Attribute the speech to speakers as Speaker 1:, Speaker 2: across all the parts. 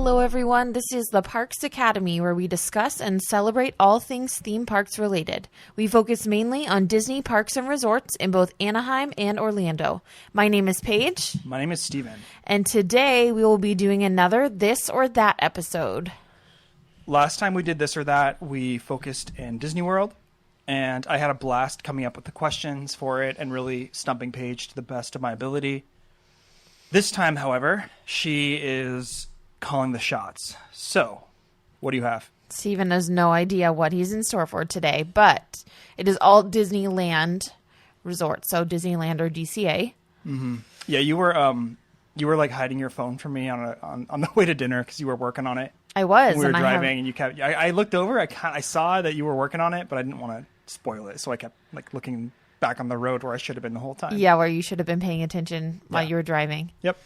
Speaker 1: Hello, everyone. This is the Parks Academy, where we discuss and celebrate all things theme parks related. We focus mainly on Disney parks and resorts in both Anaheim and Orlando. My name is Paige.
Speaker 2: My name is Steven.
Speaker 1: And today we will be doing another This or That episode.
Speaker 2: Last time we did This or That, we focused in Disney World, and I had a blast coming up with the questions for it and really stumping Paige to the best of my ability. This time, however, she is calling the shots. So, what do you have?
Speaker 1: Steven has no idea what he's in store for today, but it is all Disneyland Resort, so Disneyland or DCA.
Speaker 2: Mm-hmm. Yeah, you were like hiding your phone from me on the way to dinner because you were working on it.
Speaker 1: I was.
Speaker 2: We were driving, and you kept. I looked over. I saw that you were working on it, but I didn't want to spoil it, so I kept like looking back on the road where I should have been the whole time.
Speaker 1: Yeah, where you should have been paying attention while you were driving.
Speaker 2: Yep.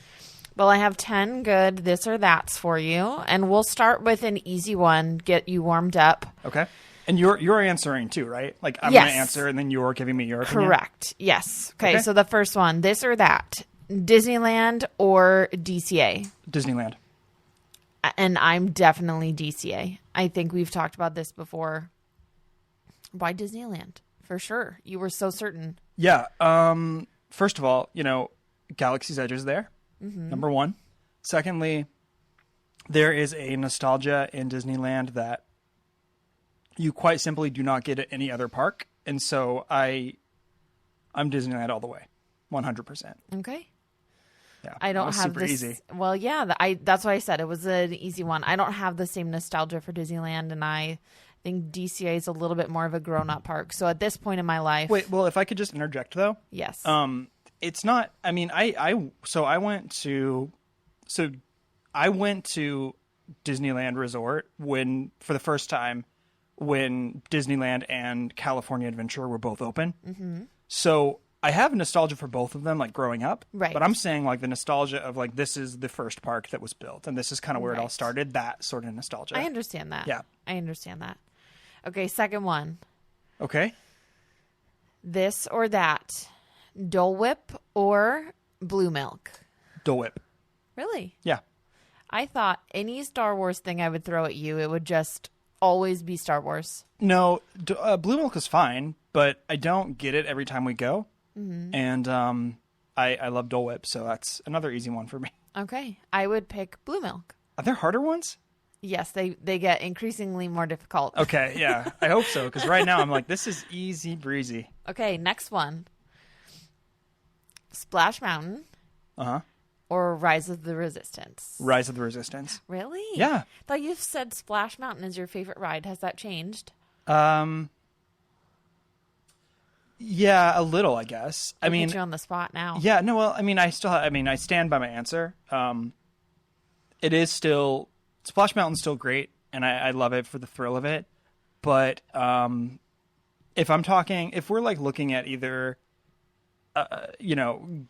Speaker 1: Well, I have 10 good this or that's for you, and we'll start with an easy one, get you warmed up.
Speaker 2: Okay. And you're answering too, right? Like I'm
Speaker 1: Yes.
Speaker 2: going to answer, and then you're giving me your opinion?
Speaker 1: Correct. Yes. Okay, so the first one, this or that, Disneyland or DCA?
Speaker 2: Disneyland.
Speaker 1: And I'm definitely DCA. I think we've talked about this before. Why Disneyland? For sure. You were so certain.
Speaker 2: Yeah. First of all, Galaxy's Edge is there. Mm-hmm. Number one. Secondly, there is a nostalgia in Disneyland that you quite simply do not get at any other park. And so I'm Disneyland all the way. 100%.
Speaker 1: Okay.
Speaker 2: Yeah.
Speaker 1: I don't have
Speaker 2: super
Speaker 1: this.
Speaker 2: Easy.
Speaker 1: Well, yeah, that's why I said it was an easy one. I don't have the same nostalgia for Disneyland, and I think DCA is a little bit more of a grown-up park. So at this point in my life,
Speaker 2: wait. Well, if I could just interject though.
Speaker 1: Yes.
Speaker 2: It's not. I mean, I went to Disneyland Resort for the first time when Disneyland and California Adventure were both open. Mm-hmm. So I have nostalgia for both of them, like growing up.
Speaker 1: Right.
Speaker 2: But I'm saying like the nostalgia of like this is the first park that was built, and this is kind of where it all started. That sort of nostalgia.
Speaker 1: I understand that.
Speaker 2: Yeah.
Speaker 1: I understand that. Okay, second one.
Speaker 2: Okay.
Speaker 1: This or that, Dole Whip or Blue Milk?
Speaker 2: Dole Whip.
Speaker 1: Really?
Speaker 2: Yeah.
Speaker 1: I thought any Star Wars thing I would throw at you, it would just always be Star Wars.
Speaker 2: No, Blue Milk is fine, but I don't get it every time we go. Mm-hmm. And I love Dole Whip, so that's another easy one for me.
Speaker 1: Okay. I would pick Blue Milk.
Speaker 2: Are there harder ones?
Speaker 1: Yes, they get increasingly more difficult.
Speaker 2: Okay, yeah. I hope so, because right now I'm like, this is easy breezy.
Speaker 1: Okay, next one. Splash Mountain.
Speaker 2: Uh-huh.
Speaker 1: Or Rise of the Resistance?
Speaker 2: Rise of the Resistance.
Speaker 1: Really?
Speaker 2: Yeah.
Speaker 1: I thought you said Splash Mountain is your favorite ride. Has that changed?
Speaker 2: Yeah, a little, I guess. I mean,
Speaker 1: put you on the spot now.
Speaker 2: Yeah, no, well, I mean, I stand by my answer. It is still, Splash Mountain's still great, and I love it for the thrill of it. But if we're like looking at either,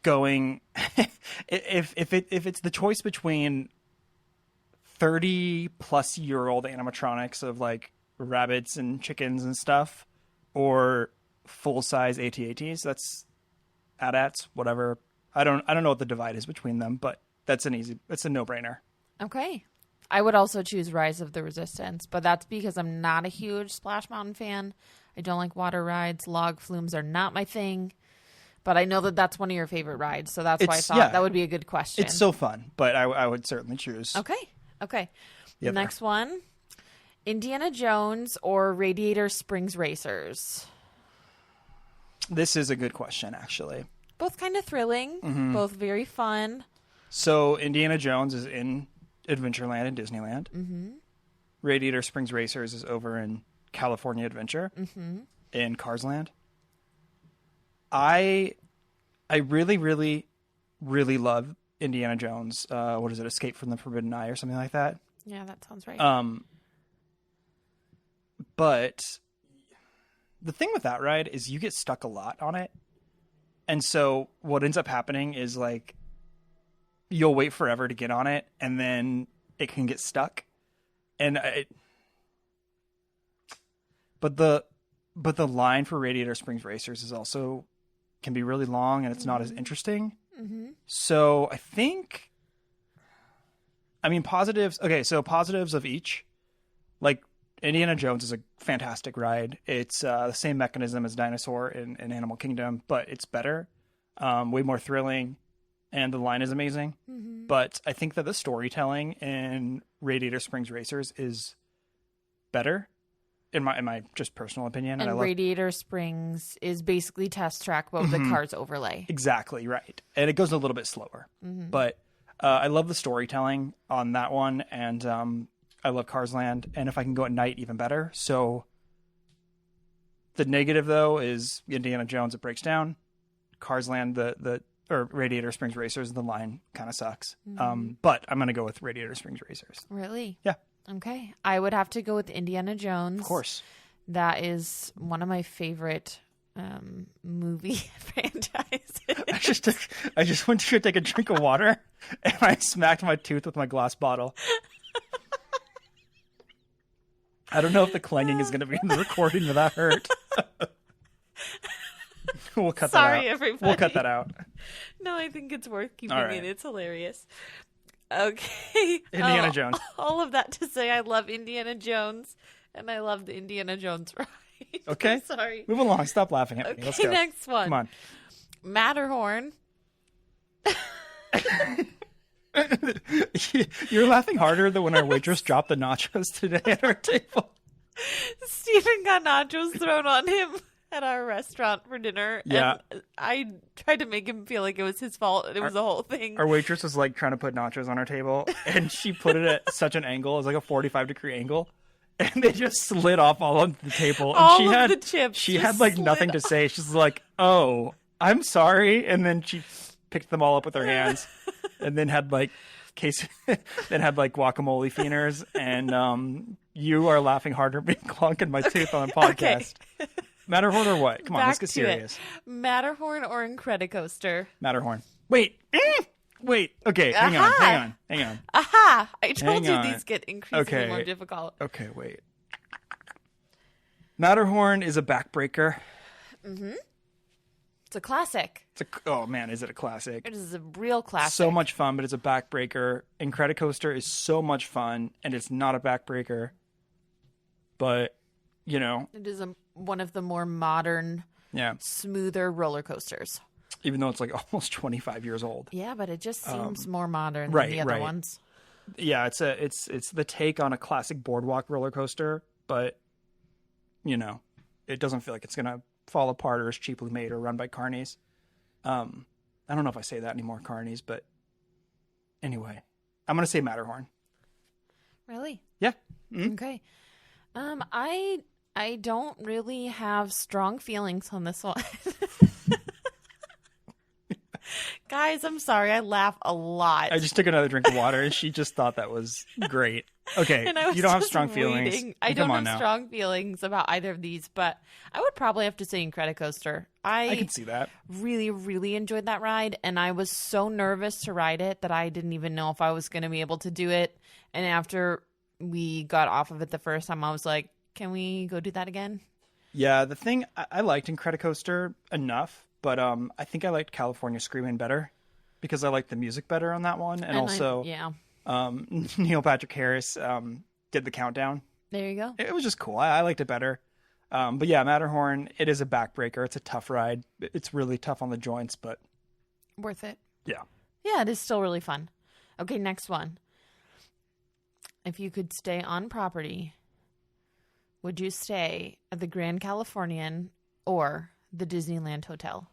Speaker 2: going, if it's the choice between 30-plus-year-old animatronics of like rabbits and chickens and stuff, or full-size AT-ATs, that's AT-ATs, whatever. I don't know what the divide is between them, but it's a no-brainer.
Speaker 1: Okay. I would also choose Rise of the Resistance, but that's because I'm not a huge Splash Mountain fan. I don't like water rides. Log flumes are not my thing. But I know that that's one of your favorite rides, so that's why I thought that would be a good question.
Speaker 2: It's so fun, but I would certainly choose.
Speaker 1: Okay.
Speaker 2: Yep.
Speaker 1: Next one, Indiana Jones or Radiator Springs Racers?
Speaker 2: This is a good question, actually.
Speaker 1: Both kind of thrilling, both very fun.
Speaker 2: So Indiana Jones is in Adventureland and Disneyland. Mm-hmm. Radiator Springs Racers is over in California Adventure in Cars Land. I really, really, really love Indiana Jones. What is it? Escape from the Forbidden Eye or something like that?
Speaker 1: Yeah, that sounds right.
Speaker 2: But the thing with that ride is you get stuck a lot on it. And so what ends up happening is like you'll wait forever to get on it, and then it can get stuck. But the line for Radiator Springs Racers is also can be really long, and it's not as interesting. Mm-hmm. So I think I mean, positives. Okay, so positives of each. Like, Indiana Jones is a fantastic ride. It's the same mechanism as Dinosaur in Animal Kingdom, but it's better, way more thrilling, and the line is amazing.
Speaker 1: Mm-hmm.
Speaker 2: But I think that the storytelling in Radiator Springs Racers is better, in my just personal opinion.
Speaker 1: And Radiator Springs is basically Test Track, but with the Cars overlay.
Speaker 2: Exactly, right. And it goes a little bit slower.
Speaker 1: Mm-hmm.
Speaker 2: But I love the storytelling on that one, and I love Cars Land, and if I can go at night, even better. So the negative, though, is Indiana Jones, it breaks down. Cars Land, or Radiator Springs Racers, the line kind of sucks.
Speaker 1: Mm-hmm.
Speaker 2: But I'm going to go with Radiator Springs Racers.
Speaker 1: Really?
Speaker 2: Yeah.
Speaker 1: Okay. I would have to go with Indiana Jones.
Speaker 2: Of course.
Speaker 1: That is one of my favorite movie franchises.
Speaker 2: I just went to take a drink of water, and I smacked my tooth with my glass bottle. I don't know if the clanging is going to be in the recording, but that hurt. We'll cut that out.
Speaker 1: Sorry, everybody.
Speaker 2: We'll cut that out.
Speaker 1: No, I think it's worth keeping
Speaker 2: All right.
Speaker 1: in. It's hilarious. Okay.
Speaker 2: Indiana Jones.
Speaker 1: All of that to say I love Indiana Jones, and I love the Indiana Jones ride.
Speaker 2: Okay.
Speaker 1: I'm sorry.
Speaker 2: Move along. Stop laughing at me.
Speaker 1: Okay,
Speaker 2: Let's go.
Speaker 1: next one.
Speaker 2: Come on.
Speaker 1: Matterhorn.
Speaker 2: You're laughing harder than when our waitress dropped the nachos today at our table.
Speaker 1: Steven got nachos thrown on him at our restaurant for dinner.
Speaker 2: Yeah.
Speaker 1: And I tried to make him feel like it was his fault, and it was the whole thing.
Speaker 2: Our waitress was like trying to put nachos on our table, and she put it at such an angle. It was like a 45-degree angle. And they just slid off all on the table. And
Speaker 1: All of the chips
Speaker 2: she
Speaker 1: just
Speaker 2: had like
Speaker 1: slid
Speaker 2: nothing to
Speaker 1: off.
Speaker 2: say. She's like, "Oh, I'm sorry." And then she picked them all up with her hands, and then had like guacamole fieners. And you are laughing harder being clonking my tooth on a podcast.
Speaker 1: Okay.
Speaker 2: Matterhorn or what? Come on, let's
Speaker 1: Back
Speaker 2: get
Speaker 1: to
Speaker 2: serious.
Speaker 1: it. Matterhorn or Incredicoaster?
Speaker 2: Matterhorn. Wait. Wait. Okay. Hang on.
Speaker 1: Aha! I told
Speaker 2: Hang
Speaker 1: you
Speaker 2: on.
Speaker 1: these get increasingly
Speaker 2: Okay.
Speaker 1: more difficult.
Speaker 2: Okay. Wait. Matterhorn is a backbreaker.
Speaker 1: It's a classic.
Speaker 2: Oh man, is it a classic?
Speaker 1: It is a real classic.
Speaker 2: So much fun, but it's a backbreaker. Incredicoaster is so much fun, and it's not a backbreaker. But,
Speaker 1: It is one of the more modern,
Speaker 2: yeah.
Speaker 1: smoother roller coasters.
Speaker 2: Even though it's like almost 25 years old.
Speaker 1: Yeah, but it just seems more modern
Speaker 2: right,
Speaker 1: than the other
Speaker 2: right.
Speaker 1: ones.
Speaker 2: Yeah, it's the take on a classic boardwalk roller coaster, but it doesn't feel like it's gonna fall apart or is cheaply made or run by carnies. I don't know if I say that anymore, carnies, but anyway, I'm gonna say Matterhorn.
Speaker 1: Really?
Speaker 2: Yeah. Mm-hmm.
Speaker 1: Okay. I don't really have strong feelings on this one. Guys, I'm sorry. I laugh a lot.
Speaker 2: I just took another drink of water, and she just thought that was great. Okay,
Speaker 1: And I was
Speaker 2: you don't have
Speaker 1: just
Speaker 2: strong feelings.
Speaker 1: waiting. I
Speaker 2: Come
Speaker 1: don't
Speaker 2: on
Speaker 1: have
Speaker 2: now.
Speaker 1: strong feelings about either of these, but I would probably have to say Incredicoaster.
Speaker 2: I can see that.
Speaker 1: really, really enjoyed that ride, and I was so nervous to ride it that I didn't even know if I was going to be able to do it. And after we got off of it the first time, I was like, can we go do that again?
Speaker 2: Yeah, the thing I liked Incredicoaster enough, but I think I liked California Screaming better because I liked the music better on that one, and also Neil Patrick Harris did the countdown.
Speaker 1: There you go.
Speaker 2: It was just cool. I liked it better. But yeah, Matterhorn, it is a backbreaker. It's a tough ride. It's really tough on the joints, but
Speaker 1: Worth it.
Speaker 2: yeah.
Speaker 1: Yeah, it is still really fun. Okay, next one. If you could stay on property, would you stay at the Grand Californian or the Disneyland Hotel?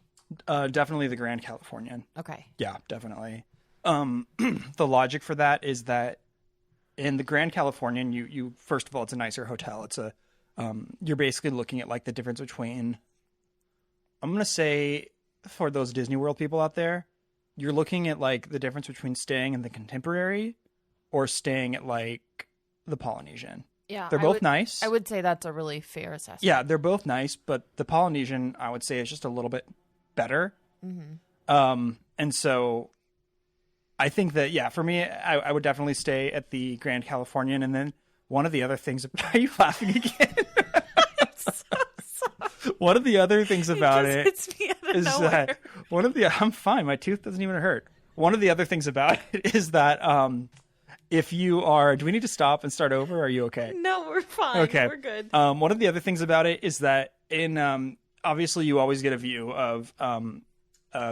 Speaker 2: Definitely the Grand Californian.
Speaker 1: Okay.
Speaker 2: Yeah, definitely. The logic for that is that in the Grand Californian, you first of all, it's a nicer hotel. It's you're basically looking at like the difference between, I'm going to say for those Disney World people out there, you're looking at like the difference between staying in the Contemporary or staying at like the Polynesian.
Speaker 1: Yeah.
Speaker 2: They're both nice.
Speaker 1: I would say that's a really fair assessment.
Speaker 2: Yeah, they're both nice, but the Polynesian, I would say, is just a little bit better.
Speaker 1: Mm-hmm.
Speaker 2: And so I think that, yeah, for me, I would definitely stay at the Grand Californian. And then one of the other things, are you laughing again? One of the other things about it
Speaker 1: hits me out of
Speaker 2: is
Speaker 1: nowhere.
Speaker 2: that I'm fine. My tooth doesn't even hurt. One of the other things about it is that If you are, do we need to stop and start over? Or are you okay?
Speaker 1: No, we're fine.
Speaker 2: Okay.
Speaker 1: We're good.
Speaker 2: One of the other things about it is that obviously you always get a view of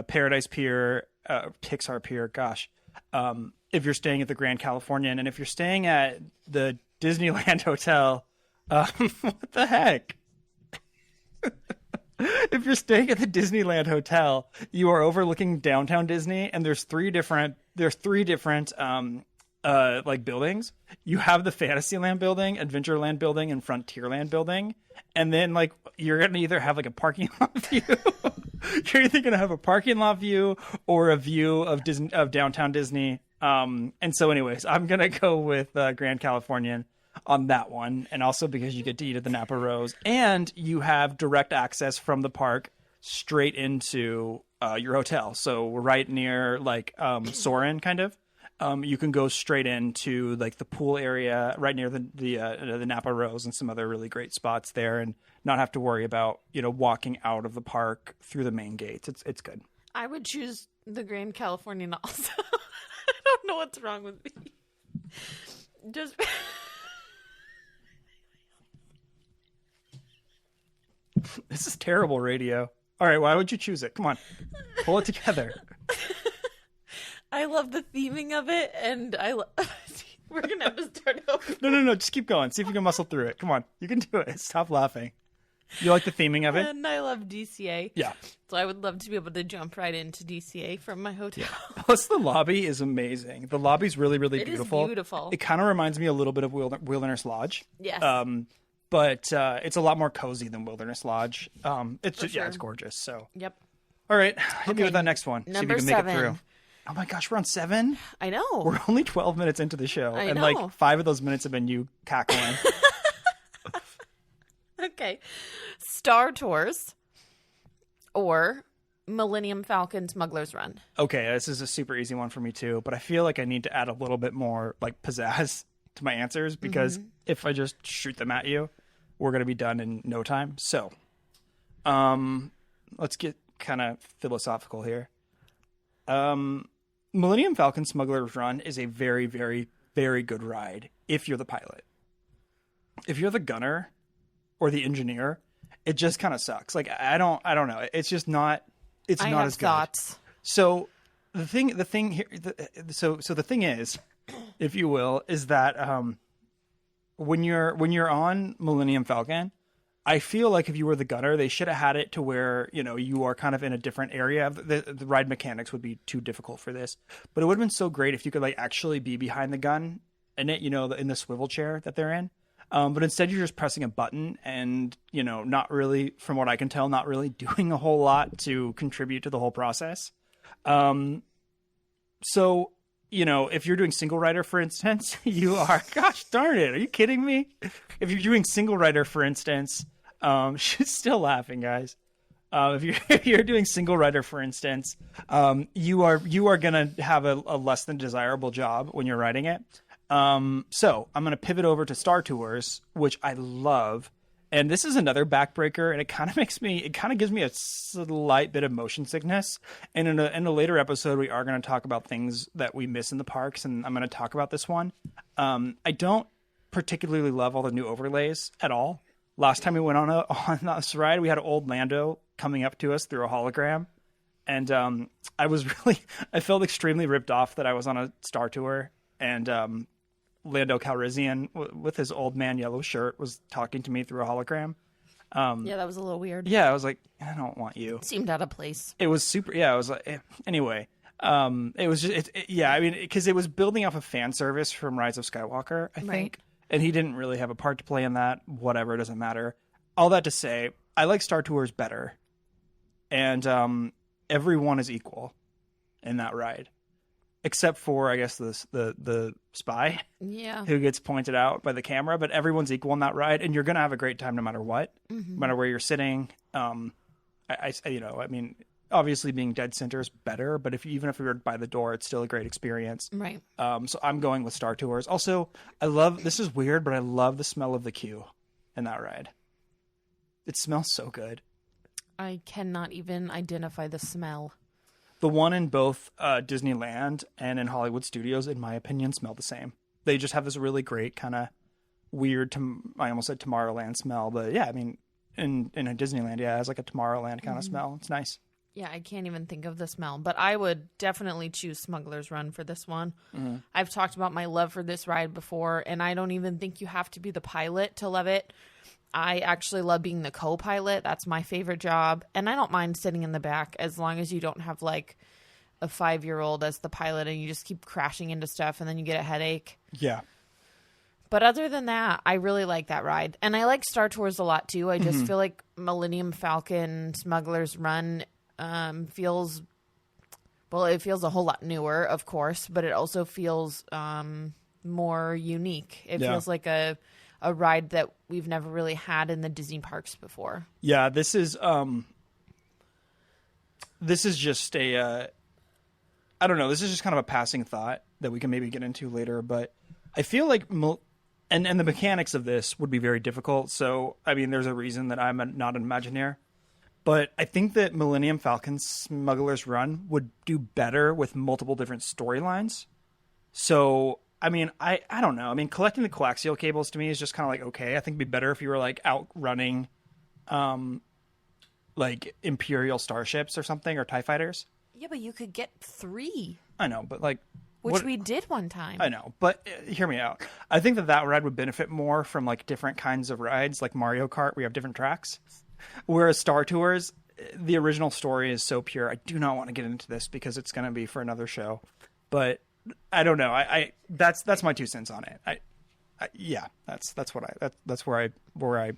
Speaker 2: Paradise Pier, Pixar Pier, gosh. If you're staying at the Grand Californian, and if you're staying at the Disneyland Hotel, what the heck? If you're staying at the Disneyland Hotel, you are overlooking downtown Disney, and there's three different like buildings. You have the Fantasyland building, Adventureland building, and Frontierland building, and then like you're gonna either have like a parking lot view. You're either gonna have a parking lot view or a view of downtown Disney. And so, anyways, I'm gonna go with Grand Californian on that one, and also because you get to eat at the Napa Rose, and you have direct access from the park straight into your hotel. So we're right near like Soarin', kind of. You can go straight into like the pool area right near the Napa Rose and some other really great spots there, and not have to worry about walking out of the park through the main gates. It's good.
Speaker 1: I would choose the Grand Californian also. I don't know what's wrong with me. Just.
Speaker 2: This is terrible radio. All right, why would you choose it? Come on, pull it together.
Speaker 1: I love the theming of it, and we're gonna have to start over.
Speaker 2: No, just keep going. See if you can muscle through it. Come on, you can do it. Stop laughing. You like the theming of it?
Speaker 1: And I love DCA.
Speaker 2: Yeah.
Speaker 1: So I would love to be able to jump right into DCA from my hotel.
Speaker 2: Yeah. Plus, the lobby is amazing. The lobby's really, really beautiful.
Speaker 1: It is beautiful.
Speaker 2: It kind of reminds me a little bit of Wilderness Lodge.
Speaker 1: Yes.
Speaker 2: But it's a lot more cozy than Wilderness Lodge. It's just,
Speaker 1: sure.
Speaker 2: yeah, it's gorgeous. So.
Speaker 1: Yep.
Speaker 2: All right, hit me with that next one.
Speaker 1: Number
Speaker 2: See if you can
Speaker 1: 7.
Speaker 2: make it through. Oh my gosh, we're on 7?
Speaker 1: I know.
Speaker 2: We're only 12 minutes into the show.
Speaker 1: I
Speaker 2: and
Speaker 1: know.
Speaker 2: like 5 of those minutes have been you cackling.
Speaker 1: Okay. Star Tours or Millennium Falcon Smuggler's Run.
Speaker 2: Okay, this is a super easy one for me too, but I feel like I need to add a little bit more like pizzazz to my answers, because if I just shoot them at you, we're going to be done in no time. So, let's get kind of philosophical here. Millennium Falcon Smuggler's Run is a very, very, very good ride if you're the pilot. If you're the gunner or the engineer, it just kind of sucks. Like I don't know. It's just not. It's
Speaker 1: I
Speaker 2: not
Speaker 1: have
Speaker 2: as good.
Speaker 1: thoughts.
Speaker 2: So the thing here. So the thing is, if you will, is that when you're on Millennium Falcon, I feel like if you were the gunner, they should have had it to where, you are kind of in a different area. The ride mechanics would be too difficult for this, but it would have been so great if you could like actually be behind the gun in it, in the swivel chair that they're in. But instead you're just pressing a button and, not really, from what I can tell, not really doing a whole lot to contribute to the whole process. So, if you're doing single rider, for instance, you are, gosh darn it. Are you kidding me? If you're doing single rider, for instance, she's still laughing, guys. If you're doing single rider, for instance, you are going to have a less than desirable job when you're riding it. So I'm going to pivot over to Star Tours, which I love. And this is another backbreaker, and it kind of gives me a slight bit of motion sickness. And in a later episode, we are going to talk about things that we miss in the parks, and I'm going to talk about this one. I don't particularly love all the new overlays at all. Last time we went on this ride, we had old Lando coming up to us through a hologram. And I felt extremely ripped off that I was on a Star Tour, and Lando Calrissian with his old man yellow shirt was talking to me through a hologram.
Speaker 1: Yeah, that was a little weird.
Speaker 2: Yeah, I was like, I don't want you.
Speaker 1: Seemed out of place.
Speaker 2: It was super. Yeah, I was like, anyway. It was just, yeah. I mean, because it was building off of fan service from Rise of Skywalker, I think,
Speaker 1: Right.
Speaker 2: And he didn't really have a part to play in that. Whatever, it doesn't matter. All that to say, I like Star Tours better, and everyone is equal in that ride. Except for, I guess, the spy,
Speaker 1: Yeah.
Speaker 2: who gets pointed out by the camera. But everyone's equal in that ride, and you're gonna have a great time no matter what, no matter where you're sitting. I mean, obviously being dead center is better, but even if you're by the door, it's still a great experience.
Speaker 1: Right.
Speaker 2: So I'm going with Star Tours. Also, this is weird, but I love the smell of the queue in that ride. It smells so good.
Speaker 1: I cannot even identify the smell.
Speaker 2: The one in both Disneyland and in Hollywood Studios, in my opinion, smell the same. they just have this really great kind of weird, I almost said Tomorrowland smell, but yeah, I mean, in a Disneyland, yeah, it has like a Tomorrowland kind of smell. It's nice.
Speaker 1: Yeah, I can't even think of the smell, but I would definitely choose Smuggler's Run for this one. I've talked about my love for this ride before, and I don't even think you have to be the pilot to love it. I actually love being the co-pilot. That's my favorite job, and I don't mind sitting in the back as long as you don't have like a 5-year-old as the pilot and you just keep crashing into stuff and then you get a headache.
Speaker 2: Yeah.
Speaker 1: But other than that, I really like that ride. And I like Star Tours a lot too. I just feel like Millennium Falcon Smuggler's Run feels, well, it feels a whole lot newer, of course, but it also feels more unique. It feels like a ride that we've never really had in the Disney parks before.
Speaker 2: Yeah, this is just a I don't know, this is just kind of a passing thought that we can maybe get into later, but I feel like and the mechanics of this would be very difficult. So, I mean, there's a reason that I'm not an Imagineer. But I think that Millennium Falcon Smuggler's Run would do better with multiple different storylines. So, I mean, I don't know. I mean, collecting the coaxial cables to me is just kind of like, okay, I think it'd be better if you were like outrunning like Imperial starships or something, or TIE fighters.
Speaker 1: Yeah, but you could get 3.
Speaker 2: I know, but like...
Speaker 1: Which we did one time.
Speaker 2: I know, but hear me out. I think that ride would benefit more from like different kinds of rides, like Mario Kart, where you have different tracks. Whereas Star Tours, the original story is so pure. I do not want to get into this because it's going to be for another show. But I don't know. That's my 2 cents on it. That's where I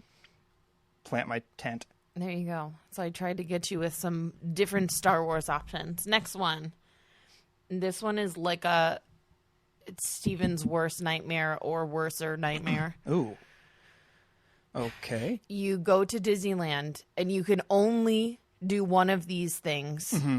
Speaker 2: plant my tent.
Speaker 1: There you go. So I tried to get you with some different Star Wars options. Next one. This one is like it's Steven's worst nightmare or worser nightmare.
Speaker 2: Ooh. Okay.
Speaker 1: You go to Disneyland and you can only do one of these things. Mm-hmm.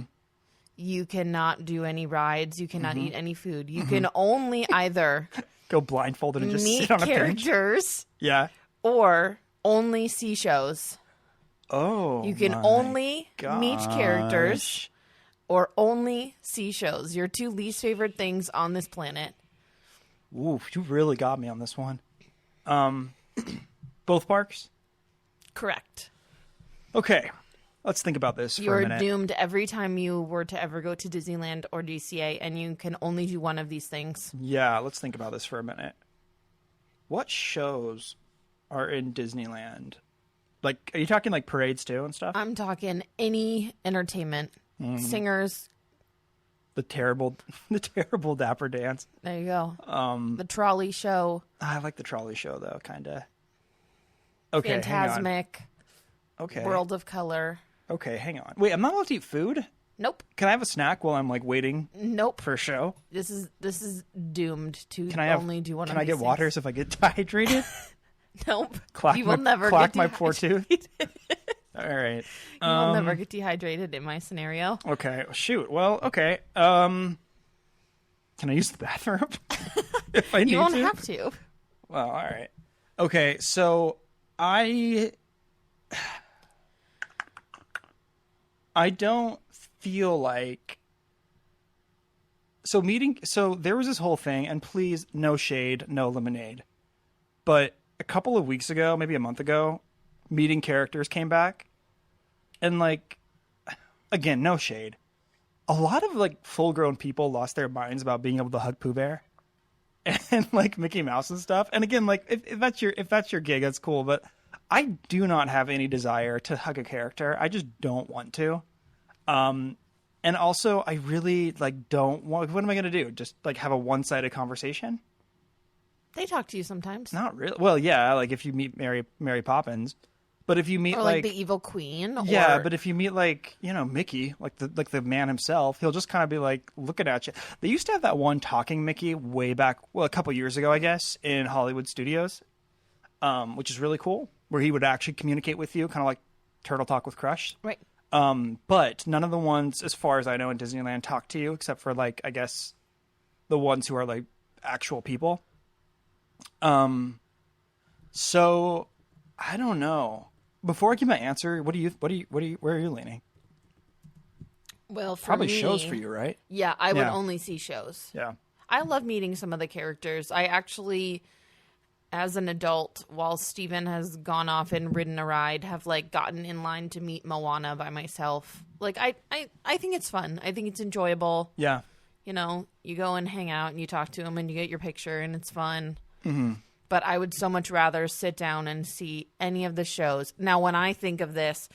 Speaker 1: You cannot do any rides. You cannot eat any food. You can only either
Speaker 2: go blindfolded and just sit on a bench.
Speaker 1: Meet characters.
Speaker 2: Yeah.
Speaker 1: Or only see shows.
Speaker 2: Oh.
Speaker 1: You can only meet characters. Or only see shows. Your 2 least favorite things on this planet.
Speaker 2: Ooh, you really got me on this one. Both parks?
Speaker 1: Correct.
Speaker 2: Okay. Let's think about this for a minute.
Speaker 1: You're doomed every time you were to ever go to Disneyland or DCA, and you can only do one of these things.
Speaker 2: Yeah, let's think about this for a minute. What shows are in Disneyland? Like, are you talking like parades too and stuff?
Speaker 1: I'm talking any entertainment. Singers.
Speaker 2: The terrible Dapper Dance.
Speaker 1: There you go. The trolley show.
Speaker 2: I like the trolley show though, kind of. Okay,
Speaker 1: Phantasmic.
Speaker 2: hang on. Okay.
Speaker 1: World of Color.
Speaker 2: Okay, hang on. Wait, I'm not allowed to eat food?
Speaker 1: Nope.
Speaker 2: Can I have a snack while I'm like waiting?
Speaker 1: Nope.
Speaker 2: For a show?
Speaker 1: This is doomed to only do one of these.
Speaker 2: Can I get waters if I get dehydrated?
Speaker 1: Nope.
Speaker 2: You will never get my poor tooth. All right.
Speaker 1: You will never get dehydrated in my scenario.
Speaker 2: Okay. Shoot. Well, okay. Can I use the bathroom? If I need to?
Speaker 1: You won't have to.
Speaker 2: Well, all right. Okay, so I don't feel like so there was this whole thing, and please, no shade, no lemonade. But a couple of weeks ago, maybe a month ago, meeting characters came back. And like, again, no shade. A lot of like full-grown people lost their minds about being able to hug Pooh Bear and like Mickey Mouse and stuff. And again, like if that's your gig, that's cool. But I do not have any desire to hug a character. I just don't want to. And also, I really like don't want. What am I going to do? Just like have a one-sided conversation?
Speaker 1: They talk to you sometimes.
Speaker 2: Not really. Well, yeah, like if you meet Mary Poppins. But if you meet
Speaker 1: or like the evil queen,
Speaker 2: yeah. But if you meet like Mickey, like the man himself, he'll just kind of be like looking at you. They used to have that one talking Mickey way back, well, a couple years ago, I guess, in Hollywood Studios, which is really cool, where he would actually communicate with you, kind of like Turtle Talk with Crush.
Speaker 1: Right.
Speaker 2: But none of the ones, as far as I know, in Disneyland talk to you, except for like I guess the ones who are like actual people. So I don't know. Before I give my answer, where are you leaning?
Speaker 1: Well, for
Speaker 2: probably
Speaker 1: me,
Speaker 2: shows for you, right?
Speaker 1: Yeah, I would only see shows.
Speaker 2: Yeah.
Speaker 1: I love meeting some of the characters. I actually, as an adult, while Steven has gone off and ridden a ride, have like gotten in line to meet Moana by myself. Like I think it's fun. I think it's enjoyable.
Speaker 2: Yeah.
Speaker 1: You know, you go and hang out and you talk to them and you get your picture and it's fun.
Speaker 2: Mm-hmm.
Speaker 1: But I would so much rather sit down and see any of the shows. Now, when I think of this,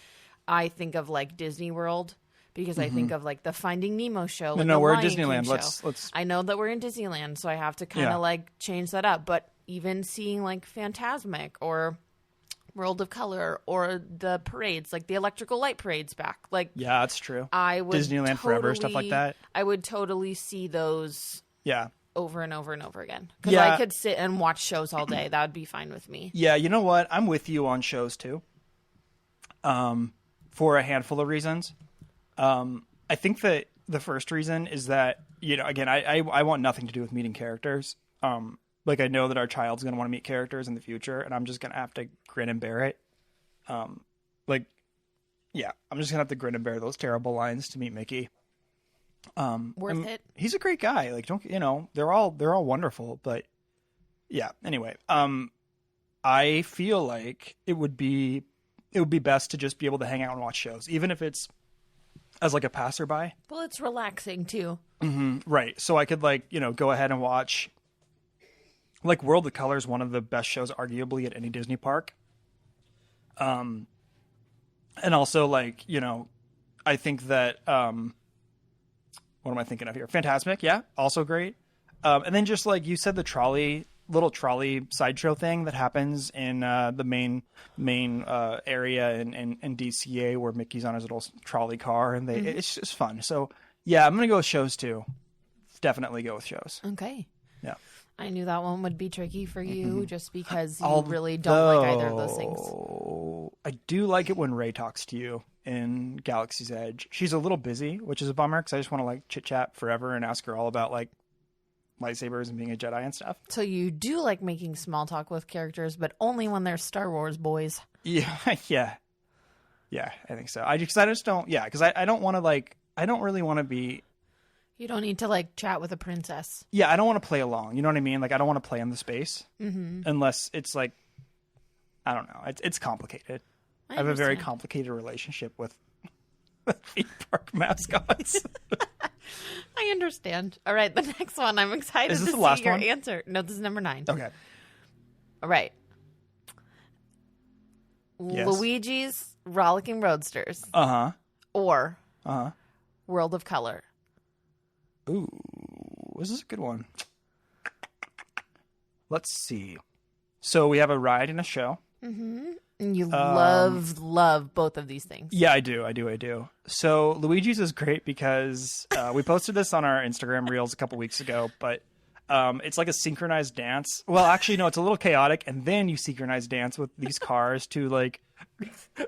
Speaker 1: I think of like Disney World. Because I think of like the Finding Nemo show.
Speaker 2: No, we're at
Speaker 1: Lion
Speaker 2: Disneyland.
Speaker 1: King
Speaker 2: Let's.
Speaker 1: I know that we're in Disneyland, so I have to kind of like change that up. But even seeing like Fantasmic or World of Color or the parades, like the electrical light parades back, like
Speaker 2: Yeah, that's true.
Speaker 1: I would
Speaker 2: Disneyland Forever, stuff like that.
Speaker 1: I would totally see those.
Speaker 2: Yeah.
Speaker 1: Over and over and over again. Because I could sit and watch shows all day. That would be fine with me.
Speaker 2: Yeah, you know what? I'm with you on shows too. For a handful of reasons. I think that the first reason is that, you know, again, I want nothing to do with meeting characters. Like I know that our child's going to want to meet characters in the future and I'm just going to have to grin and bear it. Like, yeah, I'm just going to have to grin and bear those terrible lines to meet Mickey.
Speaker 1: Worth it.
Speaker 2: He's a great guy. Like, don't, you know, they're all wonderful, but yeah, anyway, I feel like it would be best to just be able to hang out and watch shows, even if it's as like a passerby.
Speaker 1: Well, it's relaxing too.
Speaker 2: Mm-hmm. Right. So I could like, you know, go ahead and watch like World of Color is one of the best shows arguably at any Disney park. And also like, you know, I think that, what am I thinking of here? Fantasmic. Yeah. Also great. And then just like you said, the little trolley sideshow thing that happens in the main area in DCA where Mickey's on his little trolley car and it's just fun. So yeah, I'm gonna go with shows too. Definitely go with shows.
Speaker 1: Okay.
Speaker 2: Yeah.
Speaker 1: I knew that one would be tricky for you just because you really don't like either of those things.
Speaker 2: I do like it when Ray talks to you in Galaxy's Edge. She's a little busy, which is a bummer because I just want to like chit chat forever and ask her all about like lightsabers and being a Jedi and stuff.
Speaker 1: So you do like making small talk with characters, but only when they're Star Wars boys.
Speaker 2: Yeah, yeah, I think so. I just don't. Yeah, because I don't want to like. I don't really want to be.
Speaker 1: You don't need to like chat with a princess.
Speaker 2: Yeah, I don't want to play along. You know what I mean? Like I don't want to play in the space unless it's like. I don't know. It's complicated. I have a very complicated relationship with theme park mascots.
Speaker 1: I understand. All right, the next one. I'm excited to see your answer. No, this is number 9.
Speaker 2: Okay.
Speaker 1: All right.
Speaker 2: Yes.
Speaker 1: Luigi's Rollicking Roadsters.
Speaker 2: Uh-huh.
Speaker 1: Or
Speaker 2: Uh-huh.
Speaker 1: World of Color.
Speaker 2: Ooh, this is a good one. Let's see. So we have a ride and a show.
Speaker 1: Mm-hmm. And you love both of these things.
Speaker 2: Yeah, I do. So Luigi's is great because we posted this on our Instagram Reels a couple weeks ago, but it's like a synchronized dance. Well, actually, no, it's a little chaotic, and then you synchronize dance with these cars to like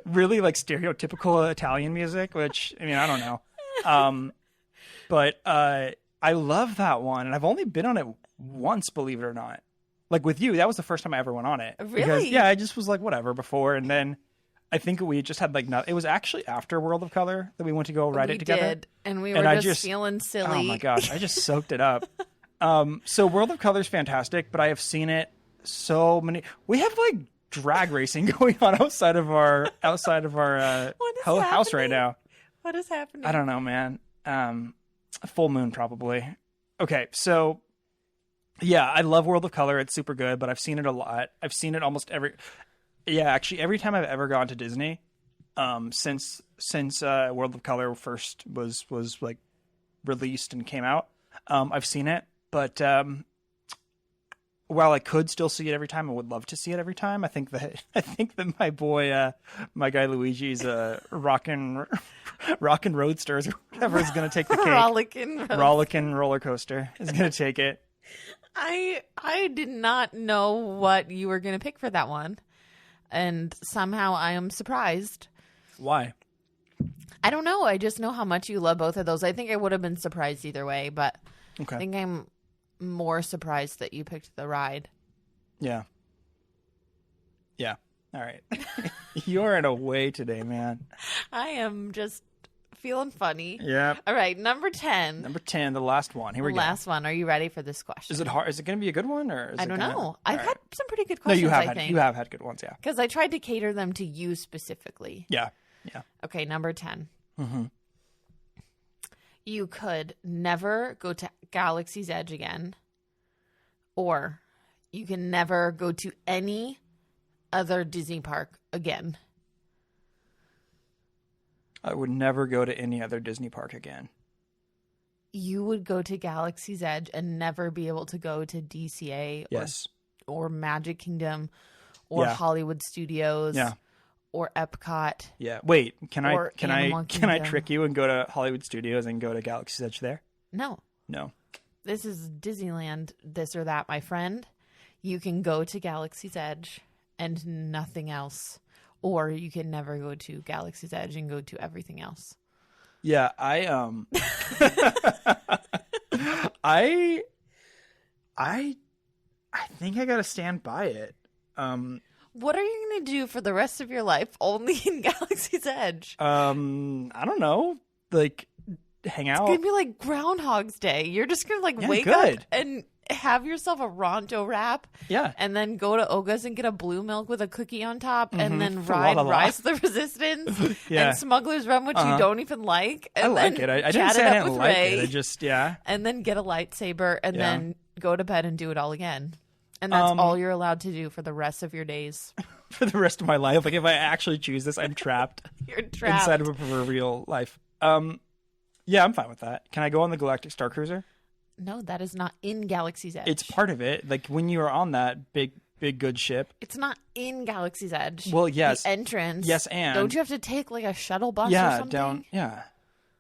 Speaker 2: really like stereotypical Italian music, which, I mean, I don't know. But I love that one, and I've only been on it once, believe it or not. Like with you, that was the first time I ever went on it.
Speaker 1: Really?
Speaker 2: Because, yeah, I just was like, whatever before. And then I think we just had like, it was actually after World of Color that we went to go ride it together.
Speaker 1: Did, and we were just feeling silly.
Speaker 2: Oh my gosh, I just soaked it up. So World of Color is fantastic, but I have seen it so many. We have like drag racing going on outside of our house right now.
Speaker 1: What is happening?
Speaker 2: I don't know, man. A full moon probably. Okay, so yeah, I love World of Color. It's super good, but I've seen it a lot. I've seen it almost every time I've ever gone to Disney, since World of Color first was like released and came out. I've seen it, but while I could still see it every time, I would love to see it every time. I think that my guy Luigi's rockin' roadsters or whatever is going to take the cake. Rollickin' roller coaster is going to take it.
Speaker 1: I did not know what you were going to pick for that one, and somehow I am surprised.
Speaker 2: Why?
Speaker 1: I don't know. I just know how much you love both of those. I think I would have been surprised either way, but
Speaker 2: okay.
Speaker 1: I think I'm more surprised that you picked the ride.
Speaker 2: Yeah. All right. You're in a way today, man.
Speaker 1: I am just feeling funny.
Speaker 2: Yeah.
Speaker 1: All right, number 10.
Speaker 2: Number 10, the last one. Here we go.
Speaker 1: Last one. Are you ready for this question?
Speaker 2: Is it hard? Is it going to be a good one, or is
Speaker 1: I
Speaker 2: it
Speaker 1: don't
Speaker 2: gonna...
Speaker 1: know. I've
Speaker 2: All
Speaker 1: had
Speaker 2: right.
Speaker 1: some pretty good
Speaker 2: No,
Speaker 1: questions,
Speaker 2: you have
Speaker 1: I
Speaker 2: had
Speaker 1: think.
Speaker 2: you have had good ones, yeah.
Speaker 1: Because I tried to cater them to you specifically.
Speaker 2: Yeah.
Speaker 1: Okay, number 10.
Speaker 2: Mm-hmm.
Speaker 1: You could never go to Galaxy's Edge again, or you can never go to any other Disney park again.
Speaker 2: I would never go to any other Disney park again.
Speaker 1: You would go to Galaxy's Edge and never be able to go to DCA
Speaker 2: Yes.
Speaker 1: or Magic Kingdom or
Speaker 2: Yeah.
Speaker 1: Hollywood Studios
Speaker 2: Yeah.
Speaker 1: or Epcot.
Speaker 2: Yeah. Wait, can
Speaker 1: Or
Speaker 2: I
Speaker 1: Animal
Speaker 2: can I
Speaker 1: Kingdom.
Speaker 2: trick you and go to Hollywood Studios and go to Galaxy's Edge there?
Speaker 1: No.
Speaker 2: No.
Speaker 1: This is Disneyland, this or that, my friend. You can go to Galaxy's Edge and nothing else. Or you can never go to Galaxy's Edge and go to everything else.
Speaker 2: Yeah, I think I gotta stand by it.
Speaker 1: What are you going to do for the rest of your life only in Galaxy's Edge?
Speaker 2: I don't know, like hang out.
Speaker 1: It's going to be like Groundhog's Day. You're just going to
Speaker 2: Yeah,
Speaker 1: wake
Speaker 2: good.
Speaker 1: up and have yourself a Ronto wrap.
Speaker 2: Yeah.
Speaker 1: And then go to Oga's and get a blue milk with a cookie on top. And then
Speaker 2: La la
Speaker 1: ride
Speaker 2: la.
Speaker 1: Rise of the Resistance.
Speaker 2: Yeah.
Speaker 1: And Smuggler's Run, which you don't even like.
Speaker 2: I
Speaker 1: And
Speaker 2: like
Speaker 1: then
Speaker 2: it. I didn't
Speaker 1: chat
Speaker 2: say
Speaker 1: it
Speaker 2: I
Speaker 1: up
Speaker 2: didn't
Speaker 1: with
Speaker 2: like
Speaker 1: Ray.
Speaker 2: it. I just
Speaker 1: And then get a lightsaber and
Speaker 2: Yeah.
Speaker 1: then go to bed and do it all again. And that's all you're allowed to do for the rest of your days.
Speaker 2: for the rest of my life, like if I actually choose this, I'm trapped
Speaker 1: You're trapped.
Speaker 2: inside of a proverbial life. Yeah, I'm fine with that. Can I go on the Galactic Star Cruiser?
Speaker 1: No, that is not in Galaxy's Edge.
Speaker 2: It's part of it. Like when you are on that big good ship.
Speaker 1: It's not in Galaxy's Edge.
Speaker 2: Well, yes.
Speaker 1: The entrance.
Speaker 2: Yes, and
Speaker 1: don't you have to take like a shuttle bus or
Speaker 2: yeah,
Speaker 1: something?
Speaker 2: down. Yeah,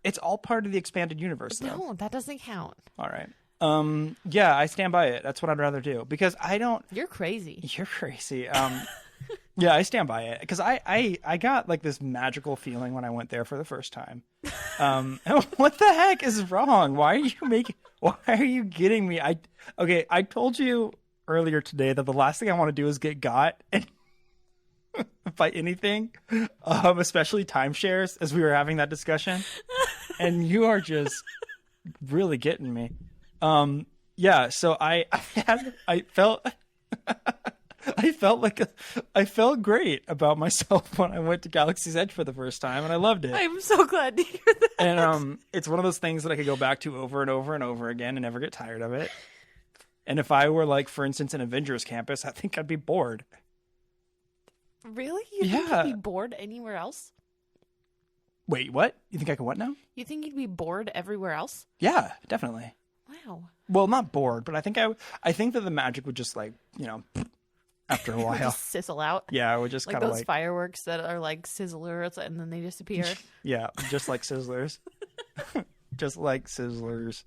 Speaker 2: it's all part of the expanded universe, though.
Speaker 1: No, that doesn't count.
Speaker 2: All right. Yeah, I stand by it. That's what I'd rather do because I don't.
Speaker 1: You're crazy.
Speaker 2: You're crazy. Yeah, I stand by it because I got like this magical feeling when I went there for the first time. What the heck is wrong? Why are you getting me? I told you earlier today that the last thing I want to do is get got and by anything, especially timeshares, as we were having that discussion, and you are just really getting me. Yeah, so I felt I felt great about myself when I went to Galaxy's Edge for the first time, and I loved it.
Speaker 1: I'm so glad to hear that.
Speaker 2: And it's one of those things that I could go back to over and over and over again and never get tired of it. And if I were like, for instance, an Avengers campus, I think I'd be bored.
Speaker 1: Really? You think
Speaker 2: Yeah.
Speaker 1: you'd be bored anywhere else?
Speaker 2: Wait, what? You think I could what now?
Speaker 1: You think you'd be bored everywhere else?
Speaker 2: Yeah, definitely.
Speaker 1: Wow.
Speaker 2: Well, not bored, but I think that the magic would just like, after a while.
Speaker 1: Just sizzle out.
Speaker 2: Yeah, it would just
Speaker 1: Like
Speaker 2: kind of
Speaker 1: those
Speaker 2: like
Speaker 1: fireworks that are like sizzlers and then they disappear.
Speaker 2: yeah, just like Sizzlers. Just like Sizzlers.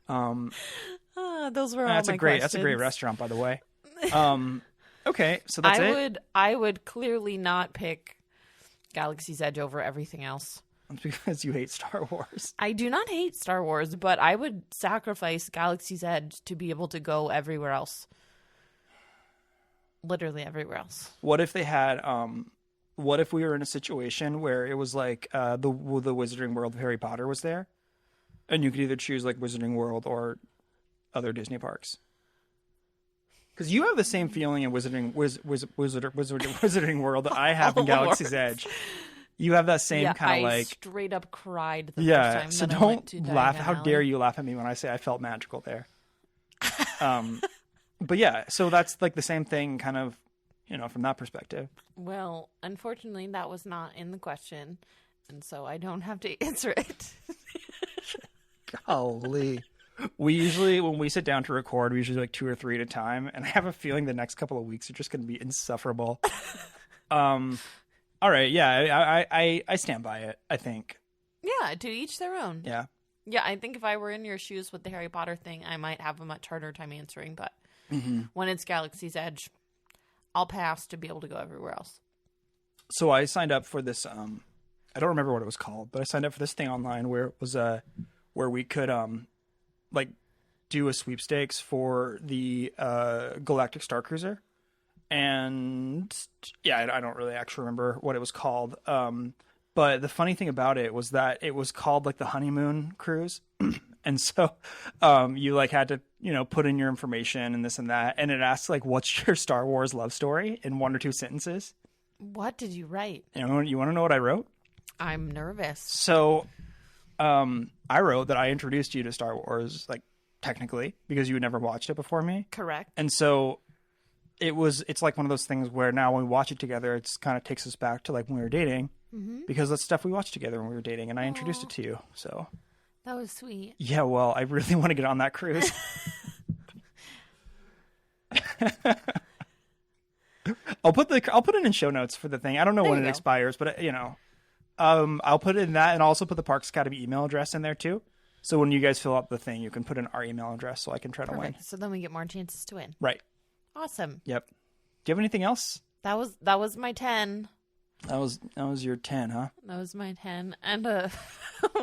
Speaker 1: Those were all
Speaker 2: That's
Speaker 1: my
Speaker 2: a great
Speaker 1: questions.
Speaker 2: restaurant, by the way. Okay, so that's it.
Speaker 1: I would clearly not pick Galaxy's Edge over everything else.
Speaker 2: It's because you hate Star Wars.
Speaker 1: I do not hate Star Wars, but I would sacrifice Galaxy's Edge to be able to go everywhere else. Literally everywhere else.
Speaker 2: What if they had what if we were in a situation where it was like the Wizarding World of Harry Potter was there, and you could either choose like Wizarding World or other Disney parks? Because you have the same feeling in Wizarding World that I have in Galaxy's Edge. You have that same kind of like
Speaker 1: I straight up cried the
Speaker 2: yeah.
Speaker 1: first time
Speaker 2: So
Speaker 1: that I went to
Speaker 2: don't laugh.
Speaker 1: Diagon
Speaker 2: How
Speaker 1: Alley.
Speaker 2: dare you laugh at me when I say I felt magical there? But yeah, so that's like the same thing, kind of, from that perspective.
Speaker 1: Well, unfortunately, that was not in the question, and so I don't have to answer it.
Speaker 2: Golly. We usually, when we sit down to record, we usually like 2 or 3 at a time, and I have a feeling the next couple of weeks are just going to be insufferable. All right, yeah, I stand by it, I think.
Speaker 1: Yeah, to each their own.
Speaker 2: Yeah.
Speaker 1: Yeah, I think if I were in your shoes with the Harry Potter thing, I might have a much harder time answering, but when it's Galaxy's Edge, I'll pass to be able to go everywhere else.
Speaker 2: So I signed up for this, I don't remember what it was called, but I signed up for this thing online where it was, where we could, like do a sweepstakes for the Galactic Star Cruiser, and yeah, I don't really actually remember what it was called. But the funny thing about it was that it was called like the honeymoon cruise. And so you like had to, put in your information and this and that. And it asked like, what's your Star Wars love story in 1 or 2 sentences?
Speaker 1: What did you write?
Speaker 2: You want to know what I wrote?
Speaker 1: I'm nervous.
Speaker 2: So I wrote that I introduced you to Star Wars, like technically, because you had never watched it before me.
Speaker 1: Correct.
Speaker 2: And so it's like one of those things where now when we watch it together, it's kind of takes us back to like when we were dating, because that's stuff we watched together when we were dating, and I introduced it to you. So
Speaker 1: that was sweet.
Speaker 2: Yeah, well, I really want to get on that cruise. I'll put it in show notes for the thing. I don't know when it expires, but I'll put it in that, and I'll also put the Parks Academy email address in there too. So when you guys fill out the thing, you can put in our email address so I can try to win.
Speaker 1: So then we get more chances to win.
Speaker 2: Right.
Speaker 1: Awesome.
Speaker 2: Yep. Do you have anything else?
Speaker 1: That was my 10.
Speaker 2: That was your 10, huh?
Speaker 1: That was my 10, and a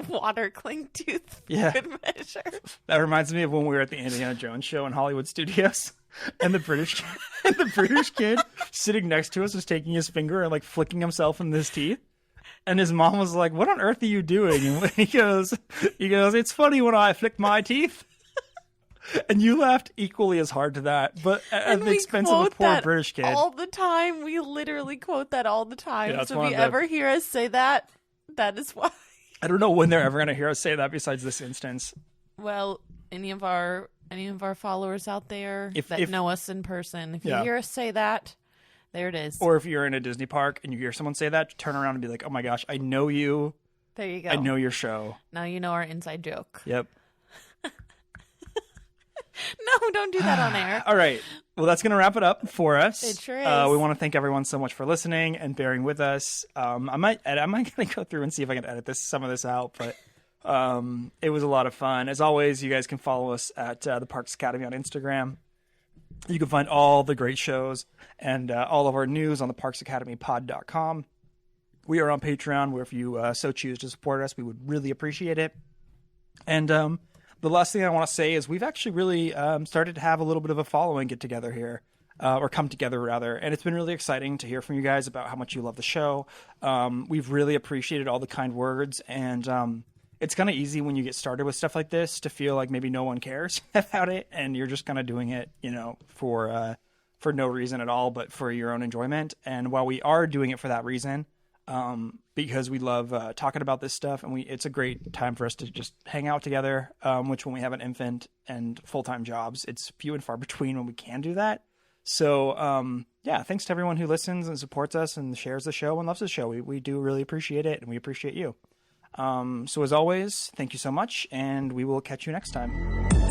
Speaker 1: water cling tooth.
Speaker 2: Yeah.
Speaker 1: Good measure.
Speaker 2: That reminds me of when we were at the Indiana Jones show in Hollywood Studios, and the British kid sitting next to us was taking his finger and like flicking himself in his teeth. And his mom was like, "What on earth are you doing?" And he goes, "It's funny when I flick my teeth." And you laughed equally as hard to that, but at the expense of a poor British kid.
Speaker 1: All the time. We literally quote that all the time.
Speaker 2: Yeah,
Speaker 1: so if you ever hear us say that, that is why.
Speaker 2: I don't know when they're ever going to hear us say that besides this instance.
Speaker 1: Well, any of our followers out there that know us in person, if you hear us say that, there it is.
Speaker 2: Or if you're in a Disney park and you hear someone say that, turn around and be like, "Oh my gosh, I know you.
Speaker 1: There you go.
Speaker 2: I know your show."
Speaker 1: Now you know our inside joke.
Speaker 2: Yep.
Speaker 1: No, don't do that on air.
Speaker 2: All right. Well, that's going to wrap it up for us.
Speaker 1: It sure is.
Speaker 2: We want to thank everyone so much for listening and bearing with us. I might going to go through and see if I can edit some of this out, but it was a lot of fun. As always, you guys can follow us at the Parks Academy on Instagram. You can find all the great shows and all of our news on the parksacademypod.com. We are on Patreon, where if you so choose to support us, we would really appreciate it. And the last thing I want to say is we've actually really started to have a little bit of a following get together here, or come together rather. And it's been really exciting to hear from you guys about how much you love the show. We've really appreciated all the kind words, and it's kind of easy when you get started with stuff like this to feel like maybe no one cares about it, and you're just kind of doing it, for no reason at all, but for your own enjoyment. And while we are doing it for that reason, because we love talking about this stuff, and it's a great time for us to just hang out together, which when we have an infant and full-time jobs, it's few and far between when we can do that. So, thanks to everyone who listens and supports us and shares the show and loves the show. We do really appreciate it, and we appreciate you. So as always, thank you so much, and we will catch you next time.